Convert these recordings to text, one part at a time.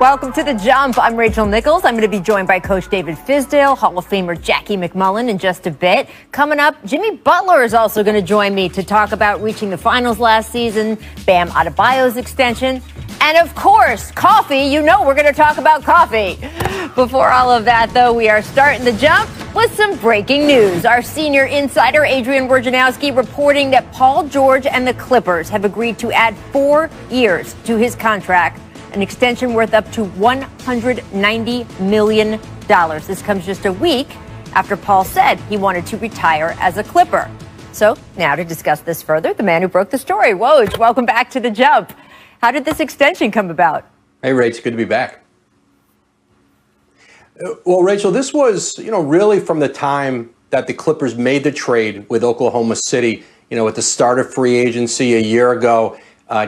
Welcome to The Jump. I'm Rachel Nichols. I'm going to be joined by Coach David Fizdale, Hall of Famer Jackie McMullen in just a bit. Coming up, Jimmy Butler is also going to join me to talk about reaching the finals last season, Bam Adebayo's extension, and of course, coffee. You know we're going to talk about coffee. Before all of that, though, we are starting The Jump with some breaking news. Our senior insider, Adrian Wojnarowski, reporting that Paul George and the Clippers have agreed to add 4 years to his contract, an extension worth up to $190 million. This comes just a week after Paul said he wanted to retire as a Clipper. So now to discuss this further, the man who broke the story. Woj, welcome back to The Jump. How did this extension come about? Hey, Rach, good to be back. Well, Rachel, this was, really from the time that the Clippers made the trade with Oklahoma City, at the start of free agency a year ago.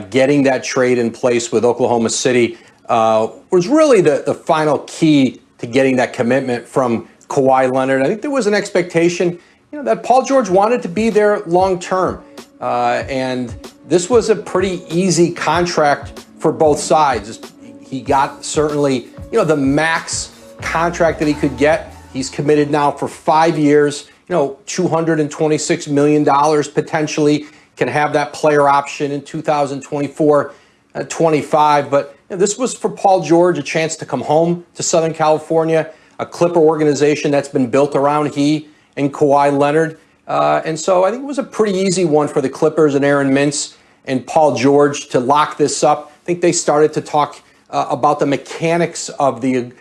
Getting that trade in place with Oklahoma City was really the final key to getting that commitment from Kawhi Leonard. I think there was an expectation, that Paul George wanted to be there long term. And this was a pretty easy contract for both sides. He got certainly, the max contract that he could get. He's committed now for 5 years, $226 million potentially. Can have that player option in 2024-25. But this was for Paul George, a chance to come home to Southern California, a Clipper organization that's been built around he and Kawhi Leonard. And so I think it was a pretty easy one for the Clippers and Aaron Mintz and Paul George to lock this up. I think they started to talk about the mechanics of the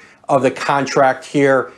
contract here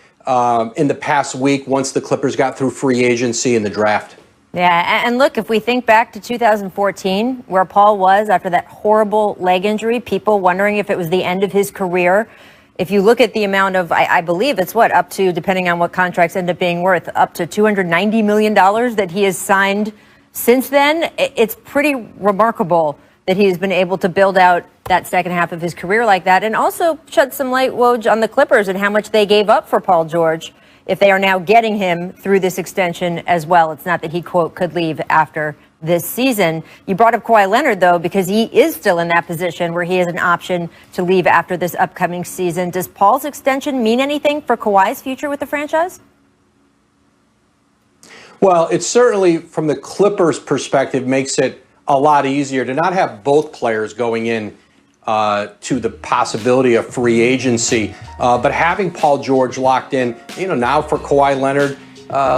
in the past week once the Clippers got through free agency and the draft. Yeah, and look, if we think back to 2014, where Paul was after that horrible leg injury, people wondering if it was the end of his career. If you look at the amount of, I believe it's up to, depending on what contracts end up being worth, up to $290 million that he has signed since then. It's pretty remarkable that he has been able to build out that second half of his career like that, and also shed some light, Woj, on the Clippers and how much they gave up for Paul George, if they are now getting him through this extension as well. It's not that he, quote, could leave after this season. You brought up Kawhi Leonard, though, because he is still in that position where he has an option to leave after this upcoming season. Does Paul's extension mean anything for Kawhi's future with the franchise? Well, it certainly, from the Clippers' perspective, makes it a lot easier to not have both players going in to the possibility of free agency. But having Paul George locked in, now for Kawhi Leonard,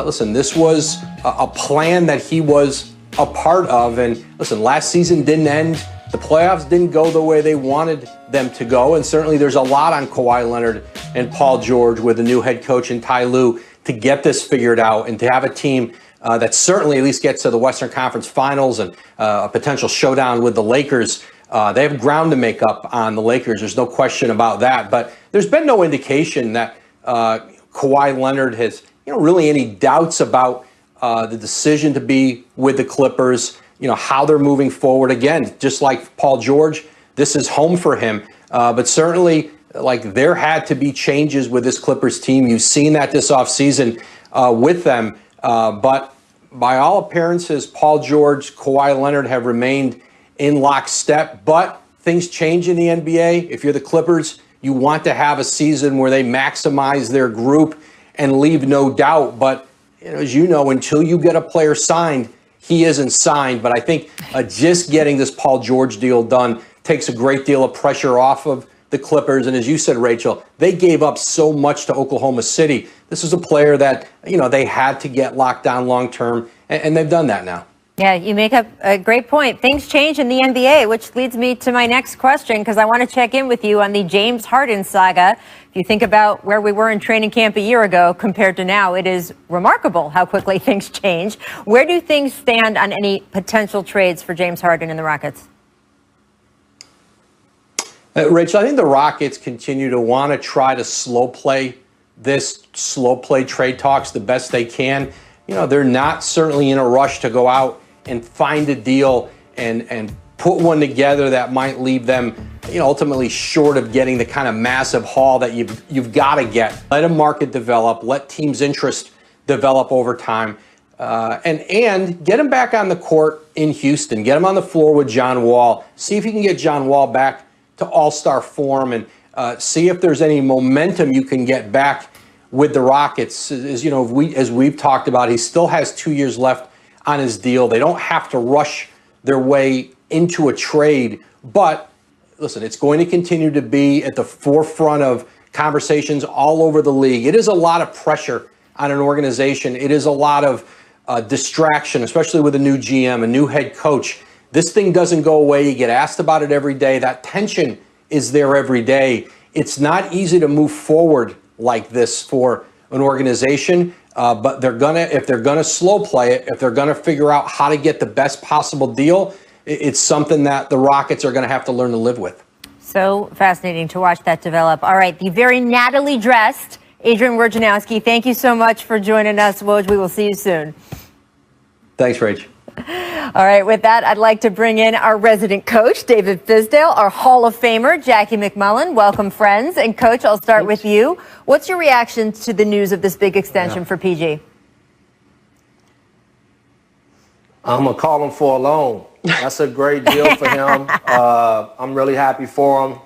listen, this was a plan that he was a part of. And listen, last season didn't end. The playoffs didn't go the way they wanted them to go. And certainly there's a lot on Kawhi Leonard and Paul George with the new head coach in Ty Lue to get this figured out and to have a team that certainly at least gets to the Western Conference Finals and a potential showdown with the Lakers. They have ground to make up on the Lakers. There's no question about that. But there's been no indication that Kawhi Leonard has, really any doubts about the decision to be with the Clippers, how they're moving forward. Again, just like Paul George, this is home for him. But certainly, there had to be changes with this Clippers team. You've seen that this offseason with them. But by all appearances, Paul George, Kawhi Leonard have remained in lockstep, but things change in the NBA. If you're the Clippers, you want to have a season where they maximize their group and leave no doubt. But as you know, until you get a player signed, he isn't signed. But I think just getting this Paul George deal done takes a great deal of pressure off of the Clippers. And as you said, Rachel, they gave up so much to Oklahoma City. This is a player that, they had to get locked down long term, and they've done that now. Yeah, you make up a great point. Things change in the NBA, which leads me to my next question, because I want to check in with you on the James Harden saga. If you think about where we were in training camp a year ago compared to now, it is remarkable how quickly things change. Where do things stand on any potential trades for James Harden and the Rockets? Rachel, I think the Rockets continue to want to try to slow play trade talks the best they can. They're not certainly in a rush to go out and find a deal and put one together that might leave them, ultimately short of getting the kind of massive haul that you've got to get. Let a market develop, let teams' interest develop over time, and get him back on the court in Houston. Get him on the floor with John Wall. See if you can get John Wall back to all-star form and See if there's any momentum you can get back with the Rockets. As you know, as we've talked about, he still has 2 years left on his deal. They don't have to rush their way into a trade, but listen, it's going to continue to be at the forefront of conversations all over the league. It is a lot of pressure on an organization. It is a lot of distraction, especially with a new GM, a new head coach. This thing doesn't go away. You get asked about it every day. That tension is there every day. It's not easy to move forward like this for an organization, but if they're gonna slow play it, if they're gonna figure out how to get the best possible deal, it's something that the Rockets are gonna have to learn to live with. So fascinating to watch that develop. All right, the very Natalie dressed Adrian Wojnarowski, thank you so much for joining us, Woj. We will see you soon. Thanks, Rach. All right, with that, I'd like to bring in our resident coach, David Fizdale, our Hall of Famer, Jackie McMullen. Welcome, friends. And, Coach, I'll start with you. What's your reaction to the news of this big extension for PG? I'm going to call him for a loan. That's a great deal for him. I'm really happy for him.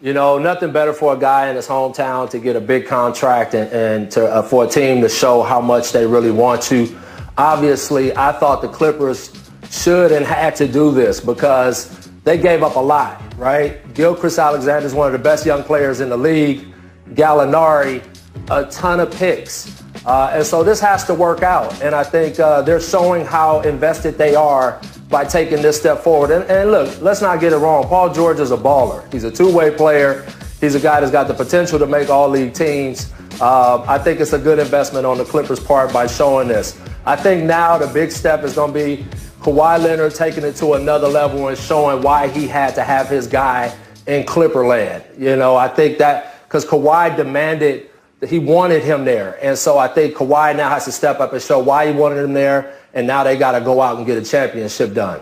You know, nothing better for a guy in his hometown to get a big contract and for a team to show how much they really want you. Obviously, I thought the Clippers should and had to do this because they gave up a lot, right? Gilgeous Alexander is one of the best young players in the league. Gallinari, a ton of picks. And so this has to work out. And I think they're showing how invested they are by taking this step forward. And look, let's not get it wrong. Paul George is a baller. He's a two-way player. He's a guy that's got the potential to make all-league teams. I think it's a good investment on the Clippers' part by showing this. I think now the big step is going to be Kawhi Leonard taking it to another level and showing why he had to have his guy in Clipperland. You know, I think that because Kawhi demanded that he wanted him there. And so I think Kawhi now has to step up and show why he wanted him there. And now they got to go out and get a championship done.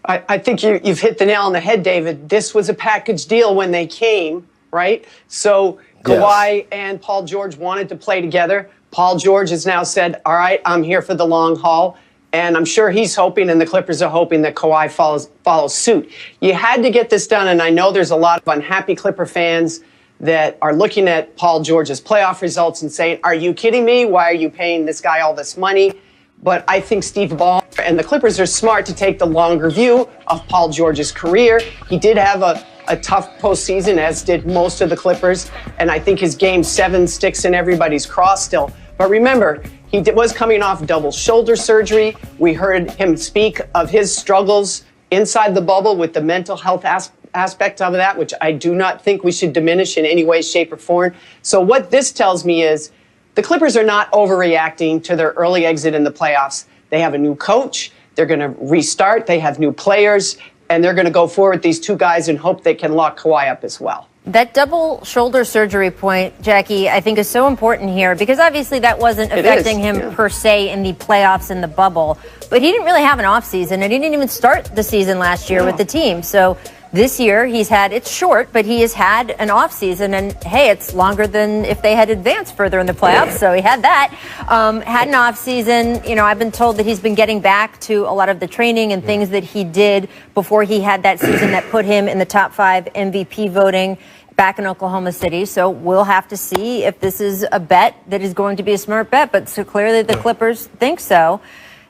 I think you've hit the nail on the head, David. This was a package deal when they came, right? So Kawhi and Paul George wanted to play together. Paul George has now said, all right, I'm here for the long haul. And I'm sure he's hoping, and the Clippers are hoping, that Kawhi follows suit. You had to get this done, and I know there's a lot of unhappy Clipper fans that are looking at Paul George's playoff results and saying, are you kidding me? Why are you paying this guy all this money? But I think Steve Ballmer and the Clippers are smart to take the longer view of Paul George's career. He did have a tough postseason, as did most of the Clippers. And I think his Game 7 sticks in everybody's craw still. But remember, he was coming off double shoulder surgery. We heard him speak of his struggles inside the bubble with the mental health aspect of that, which I do not think we should diminish in any way, shape, or form. So what this tells me is the Clippers are not overreacting to their early exit in the playoffs. They have a new coach. They're going to restart. They have new players. And they're going to go forward with these two guys and hope they can lock Kawhi up as well. That double shoulder surgery point, Jackie, I think is so important here because obviously that wasn't affecting him per se in the playoffs in the bubble. But he didn't really have an offseason, and he didn't even start the season last year with the team. So this year it's short, but he has had an offseason, and hey, it's longer than if they had advanced further in the playoffs. So he had that. Had an offseason. You know, I've been told that he's been getting back to a lot of the training and things that he did before he had that season that put him in the top 5 MVP voting back in Oklahoma City. So we'll have to see if this is a bet that is going to be a smart bet. But so clearly the Clippers think so.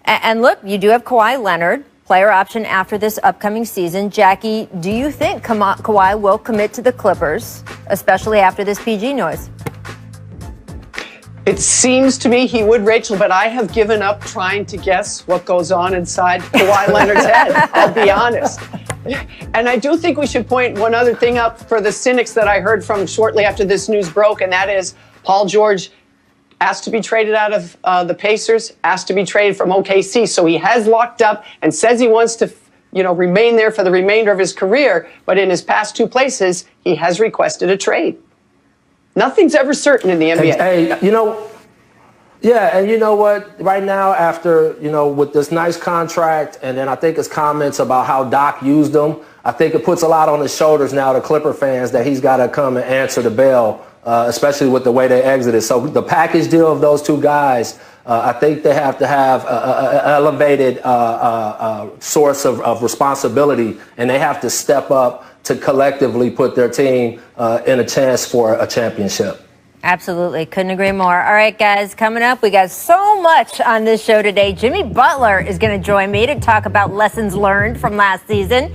And look, you do have Kawhi Leonard, player option after this upcoming season. Jackie, do you think Kawhi will commit to the Clippers, especially after this PG noise? It seems to me he would, Rachel, but I have given up trying to guess what goes on inside Kawhi Leonard's head. I'll be honest. And I do think we should point one other thing out for the cynics that I heard from shortly after this news broke, and that is Paul George asked to be traded out of the Pacers, asked to be traded from OKC. So he has locked up and says he wants to, remain there for the remainder of his career. But in his past 2 places, he has requested a trade. Nothing's ever certain in the NBA. Hey, and you know what? Right now, after, with this nice contract, and then I think his comments about how Doc used him, I think it puts a lot on his shoulders now to Clipper fans that he's got to come and answer the bell, especially with the way they exited. So the package deal of those 2 guys, I think they have to have an elevated source of responsibility, and they have to step up to collectively put their team in a chance for a championship. Absolutely. Couldn't agree more. All right, guys, coming up, we got so much on this show today. Jimmy Butler is going to join me to talk about lessons learned from last season.